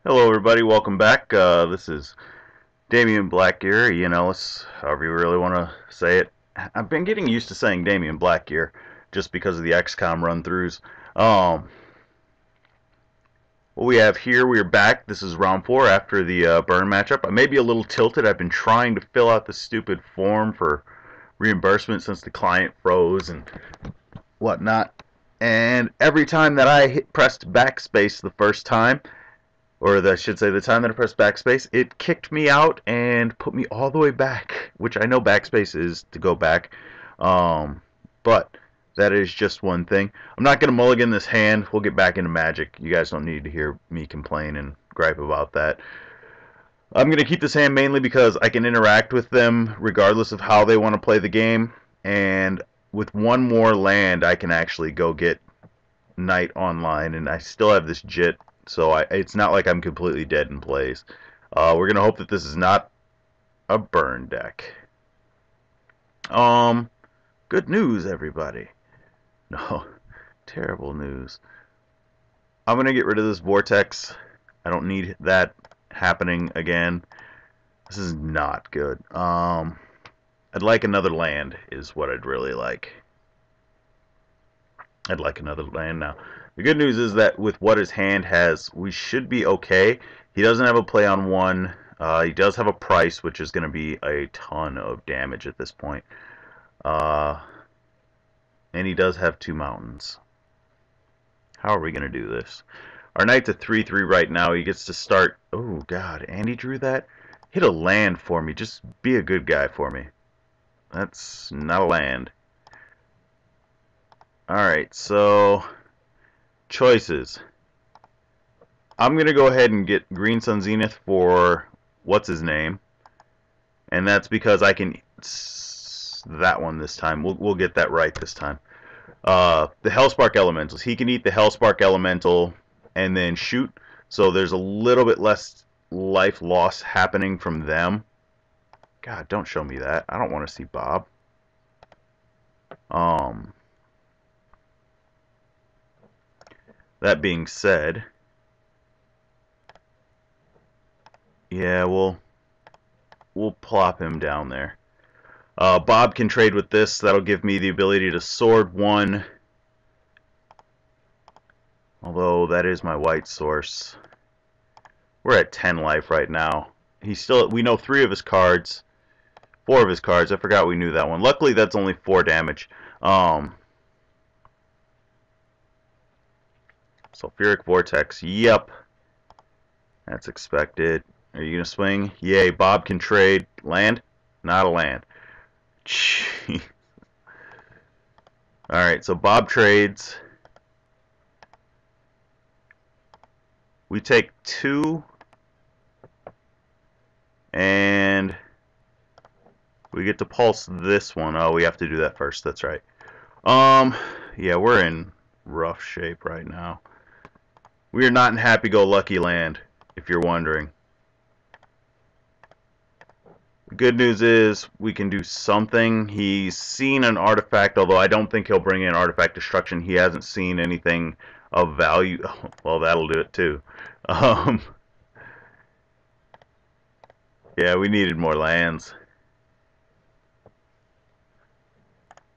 Hello everybody, welcome back. This is Damionblackgear, Ian Ellis, however you really want to say it. I've been getting used to saying Damionblackgear just because of the XCOM run-throughs. What we have here, we are back. This is round 4 after the burn matchup. I may be a little tilted. I've been trying to fill out the stupid form for reimbursement since the client froze and whatnot. And every time that I pressed backspace the first time, or I should say the time that I pressed backspace, it kicked me out and put me all the way back, which I know backspace is to go back, um, but that is just one thing. I'm not going to mulligan this hand. We'll get back into Magic. You guys don't need to hear me complain and gripe about that. I'm going to keep this hand mainly because I can interact with them regardless of how they want to play the game, and with one more land I can actually go get Knight online, and I still have this Jit, so it's not like I'm completely dead in plays. We're gonna hope that this is not a burn deck. Um, Good news, everybody. No, terrible news. I'm gonna get rid of this Vortex. I don't need that happening again. This is not good. I'd like another land, is what I'd really like. I'd like another land now. The good news is that with what his hand has, we should be okay. He doesn't have a play on one. He does have a price, which is going to be a ton of damage at this point. Uh, and he does have 2 mountains. How are we going to do this? Our knight's a 3/3 right now. He gets to start. Oh, God. And he drew that? Hit a land for me. Just be a good guy for me. That's not a land. Alright, so choices. I'm going to go ahead and get Green Sun Zenith for what's his name. And that's because I can that one this time. We'll get that right this time. The Hellspark Elementals. He can eat the Hellspark Elemental and then shoot. So there's a little bit less life loss happening from them. God, don't show me that. I don't want to see Bob. That being said, yeah, we'll plop him down there. Bob can trade with this. That'll give me the ability to sword one. Although that is my white source. We're at 10 life right now. We know 3 of his cards. 4 of his cards. I forgot we knew that one. Luckily that's only 4 damage. Sulfuric Vortex. Yep. That's expected. Are you going to swing? Yay. Bob can trade. Land? Not a land. Alright, so Bob trades. We take 2. And we get to pulse this one. Oh, we have to do that first. That's right. Yeah, we're in rough shape right now. We are not in happy-go-lucky land, if you're wondering. The good news is we can do something. He's seen an artifact, although I don't think he'll bring in artifact destruction. He hasn't seen anything of value. Well, that'll do it too. Yeah, we needed more lands.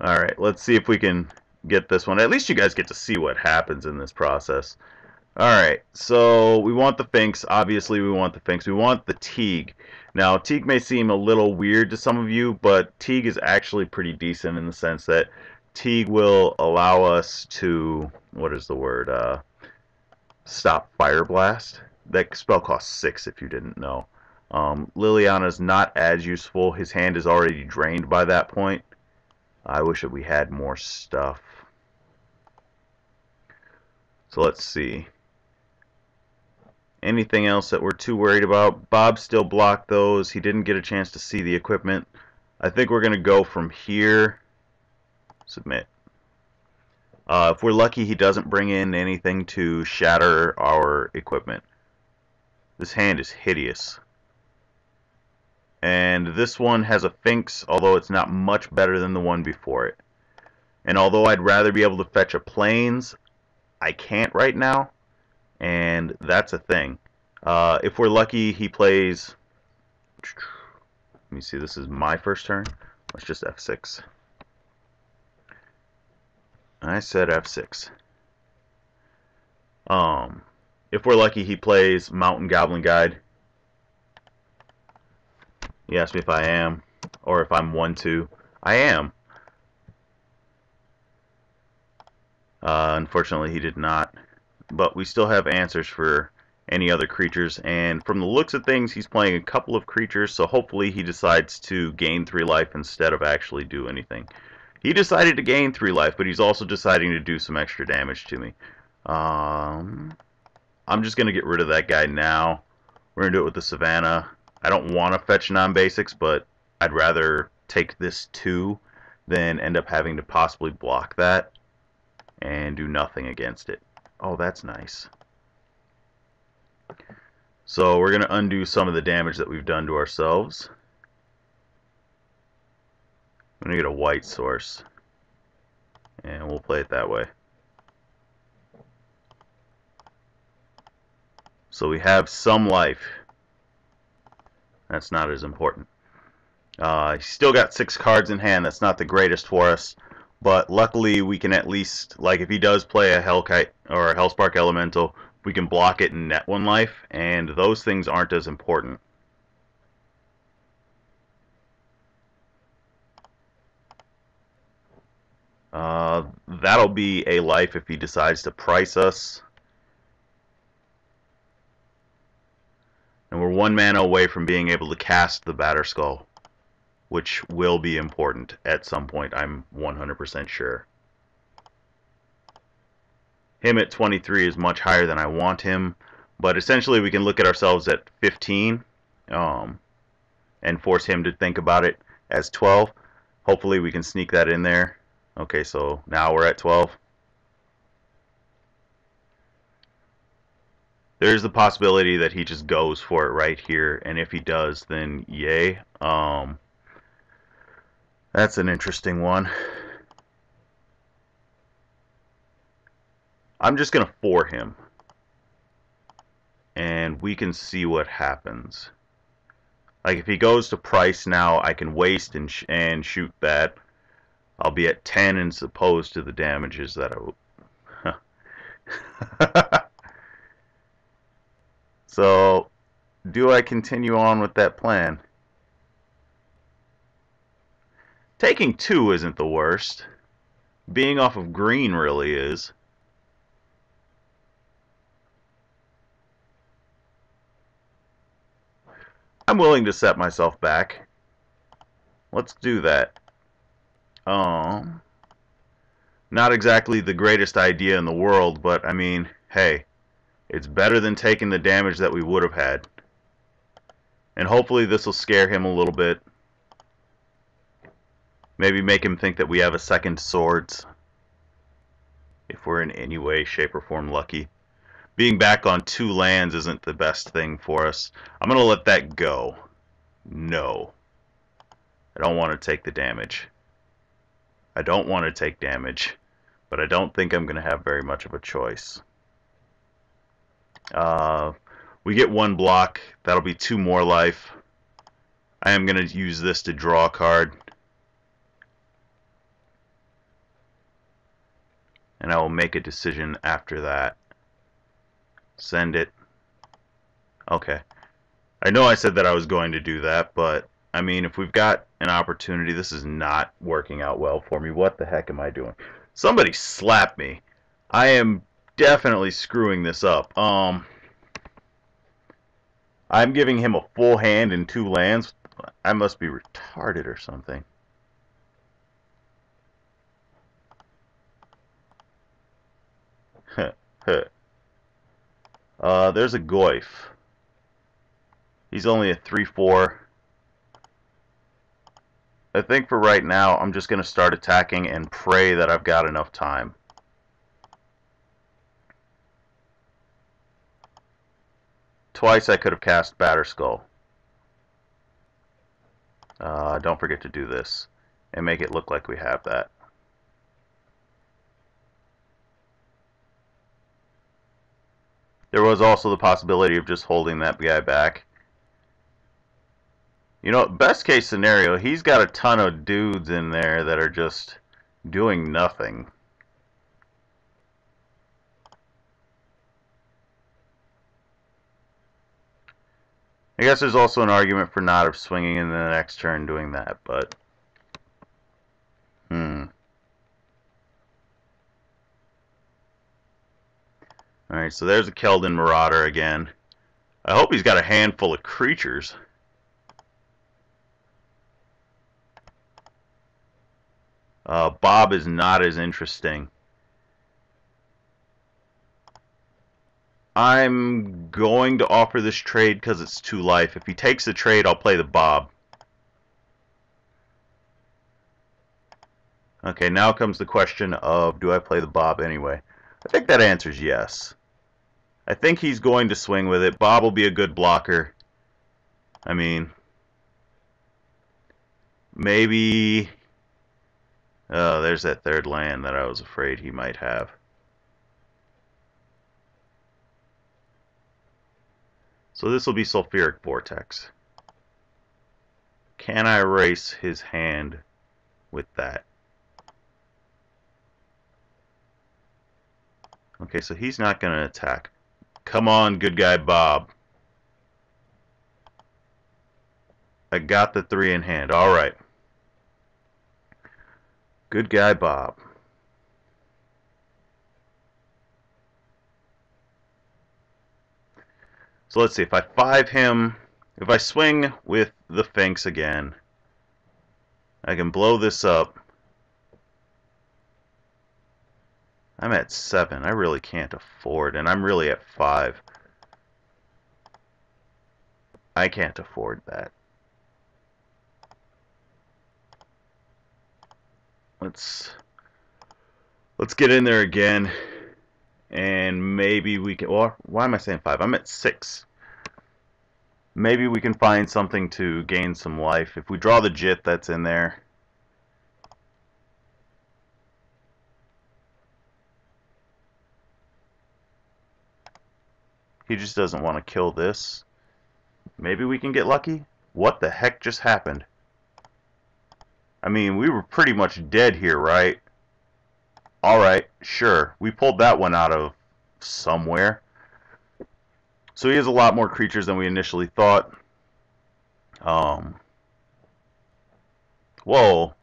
Alright, let's see if we can get this one. At least you guys get to see what happens in this process. Alright, so we want the Finks. Obviously, we want the Finks. We want the Teague. Now, Teague may seem a little weird to some of you, but Teague is actually pretty decent in the sense that Teague will allow us to, what is the word, stop Fire Blast. That spell costs 6 if you didn't know. Liliana's not as useful. His hand is already drained by that point. I wish that we had more stuff. So let's see. Anything else that we're too worried about? Bob still blocked those. He didn't get a chance to see the equipment. I think we're going to go from here. Submit. If we're lucky, he doesn't bring in anything to shatter our equipment. This hand is hideous. And this one has a Finks, although it's not much better than the one before it. And although I'd rather be able to fetch a Plains, I can't right now. And that's a thing. If we're lucky, he plays... Let me see, this is my first turn. Let's just F6. I said F6. If we're lucky, he plays Mountain Goblin Guide. He asked me if I am, or if I'm 1-2. I am. Unfortunately, he did not. But we still have answers for any other creatures, and from the looks of things, he's playing a couple of creatures, so hopefully he decides to gain 3 life instead of actually do anything. He decided to gain 3 life, but he's also deciding to do some extra damage to me. I'm just going to get rid of that guy now. We're going to do it with the Savannah. I don't want to fetch non-basics, but I'd rather take this 2 than end up having to possibly block that and do nothing against it. Oh, that's nice. So we're going to undo some of the damage that we've done to ourselves. I'm going to get a white source, and we'll play it that way. So we have some life. That's not as important. He's still got 6 cards in hand. That's not the greatest for us, but luckily we can at least, like if he does play a Hellkite or a Hellspark Elemental, we can block it and net 1 life, and those things aren't as important. That'll be a life if he decides to price us. And we're 1 mana away from being able to cast the Batterskull, which will be important at some point, I'm 100% sure. Him at 23 is much higher than I want him, but essentially we can look at ourselves at 15 and force him to think about it as 12. Hopefully we can sneak that in there. Okay, so now we're at 12. There's the possibility that he just goes for it right here, and if he does, then yay. That's an interesting one. I'm just going to 4 him, and we can see what happens. Like, if he goes to price now, I can waste and shoot that. I'll be at 10 as opposed to the damages that I... So, do I continue on with that plan? Taking 2 isn't the worst. Being off of green really is. I'm willing to set myself back. Let's do that. Not exactly the greatest idea in the world, but I mean, hey, it's better than taking the damage that we would have had. And hopefully this will scare him a little bit. Maybe make him think that we have a second swords. If we're in any way, shape, or form lucky. Being back on 2 lands isn't the best thing for us. I'm going to let that go. No. I don't want to take the damage. I don't want to take damage, but I don't think I'm going to have very much of a choice. We get 1 block. That'll be 2 more life. I am going to use this to draw a card. And I will make a decision after that. Send it. Okay. I know I said that I was going to do that, but I mean, if we've got an opportunity, this is not working out well for me. What the heck am I doing? Somebody slap me. I am definitely screwing this up. I'm giving him a full hand in 2 lands. I must be retarded or something. There's a Goyf. He's only a 3/4. I think for right now, I'm just going to start attacking and pray that I've got enough time. Twice I could have cast Batterskull. Don't forget to do this and make it look like we have that. There was also the possibility of just holding that guy back. You know, best case scenario, he's got a ton of dudes in there that are just doing nothing. I guess there's also an argument for not of swinging in the next turn doing that, but Alright, so there's a Keldon Marauder again. I hope he's got a handful of creatures. Bob is not as interesting. I'm going to offer this trade because it's 2 life. If he takes the trade, I'll play the Bob. Okay, now comes the question of, do I play the Bob anyway? I think that answers yes. I think he's going to swing with it. Bob will be a good blocker. I mean, maybe... Oh, there's that third land that I was afraid he might have. So this will be Sulfuric Vortex. Can I erase his hand with that? Okay, so he's not going to attack. Come on, good guy Bob. I got the 3 in hand. Alright. Good guy Bob. So let's see, if I 5 him, if I swing with the Finks again, I can blow this up. I'm at 7. I really can't afford, and I'm really at 5. I can't afford that. Let's get in there again, and maybe we can. Or why am I saying 5? I'm at 6. Maybe we can find something to gain some life. If we draw the Jit that's in there. He just doesn't want to kill this. Maybe we can get lucky? What the heck just happened? I mean, we were pretty much dead here, right? Alright, sure. We pulled that one out of somewhere. So he has a lot more creatures than we initially thought. Whoa.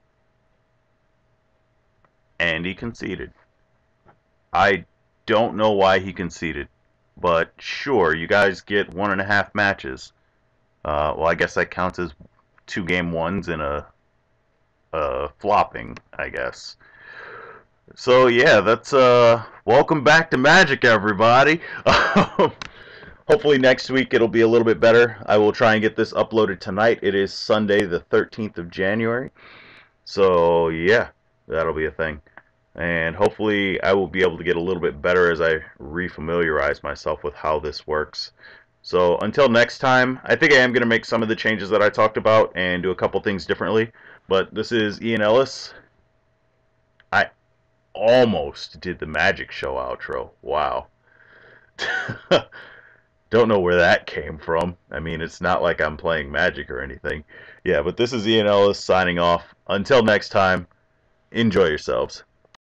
And he conceded. I don't know why he conceded. But sure, you guys get 1.5 matches. Well, I guess that counts as 2 game ones and a flopping, I guess. So yeah, that's welcome back to Magic, everybody. Hopefully next week it'll be a little bit better. I will try and get this uploaded tonight. It is Sunday the 13th of January. So yeah, that'll be a thing. And hopefully I will be able to get a little bit better as I refamiliarize myself with how this works. So until next time, I think I am going to make some of the changes that I talked about and do a couple things differently. But this is Ian Ellis. I almost did the Magic Show outro. Wow. Don't know where that came from. I mean, it's not like I'm playing Magic or anything. Yeah, but this is Ian Ellis signing off. Until next time, enjoy yourselves.